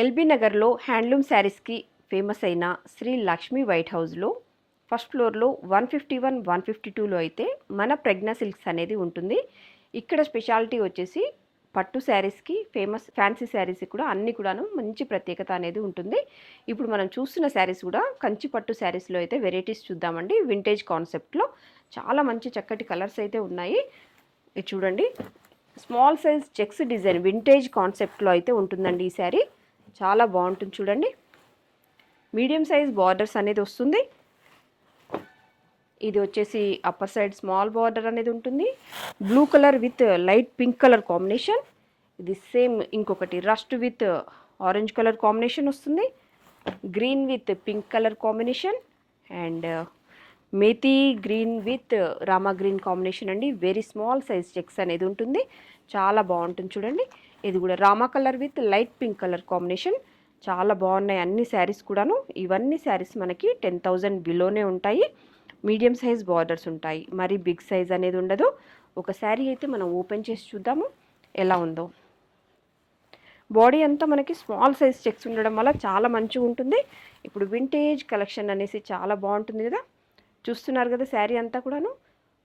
LB నగర్లో handloom శారీస్కి famous అయిన శ్రీ లక్ష్మీ వైట్ హౌస్లో ఫస్ట్ ఫ్లోర్లో 151, 152లో అయితే మన ప్రజ్ఞా సిల్క్స్ అనేది ఉంటుంది. ఇక్కడ స్పెషాలిటీ వచ్చేసి పట్టు శారీస్కి ఫేమస్, ఫ్యాన్సీ శారీస్ కూడా అన్ని కూడాను మంచి ప్రత్యేకత అనేది ఉంటుంది. ఇప్పుడు మనం చూస్తున్న శారీస్ కూడా కంచి పట్టు శారీస్లో అయితే వెరైటీస్ చూద్దామండి. వింటేజ్ కాన్సెప్ట్లో చాలా మంచి చక్కటి కలర్స్ అయితే ఉన్నాయి. ఇది చూడండి, small size checks design vintage కాన్సెప్ట్లో అయితే ఉంటుందండి ఈ శారీ. చాలా బాగుంటుంది చూడండి. మీడియం సైజ్ బార్డర్స్ అనేది వస్తుంది. ఇది వచ్చేసి అప్పర్ సైడ్ స్మాల్ బార్డర్ అనేది ఉంటుంది. Blue colour with light pink colour combination. ఇది సేమ్ ఇంకొకటి rust with orange colour combination వస్తుంది. Green with pink colour combination and methi green with Rama green combination అండి. వెరీ స్మాల్ సైజ్ చెక్స్ అనేది ఉంటుంది. చాలా బాగుంటుంది చూడండి. ఇది కూడా Rama colour with light pink colour combination. చాలా బాగున్నాయి అన్ని శారీస్ కూడాను. ఇవన్నీ శారీస్ మనకి 10,000 బిలోనే ఉంటాయి. మీడియం సైజ్ బార్డర్స్ ఉంటాయి, మరి బిగ్ సైజ్ అనేది ఉండదు. ఒక శారీ అయితే మనం ఓపెన్ చేసి చూద్దాము ఎలా ఉందో. బాడీ అంతా మనకి స్మాల్ సైజ్ చెక్స్ ఉండడం వల్ల చాలా మంచిగా ఉంటుంది. ఇప్పుడు వింటేజ్ కలెక్షన్ అనేసి చాలా బాగుంటుంది కదా, చూస్తున్నారు కదా. శారీ అంతా కూడాను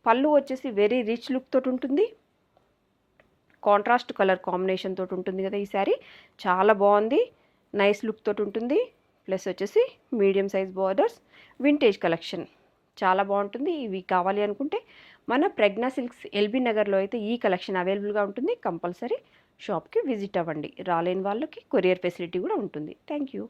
పళ్ళు వచ్చేసి వెరీ రిచ్ లుక్ తోటి ఉంటుంది. కాంట్రాస్ట్ కలర్ కాంబినేషన్ తోటి ఉంటుంది కదా ఈ శారీ. చాలా బాగుంది, నైస్ లుక్ తోటి ఉంటుంది. ప్లస్ వచ్చేసి medium size borders, vintage collection చాలా బాగుంటుంది. ఇవి కావాలి అనుకుంటే మన ప్రజ్ఞా సిల్క్స్ ఎల్బీ నగర్లో అయితే ఈ కలెక్షన్ అవైలబుల్గా ఉంటుంది. కంపల్సరీ షాప్కి విజిట్ అవ్వండి. రాలేని వాళ్ళకి కొరియర్ ఫెసిలిటీ కూడా ఉంటుంది. Thank you.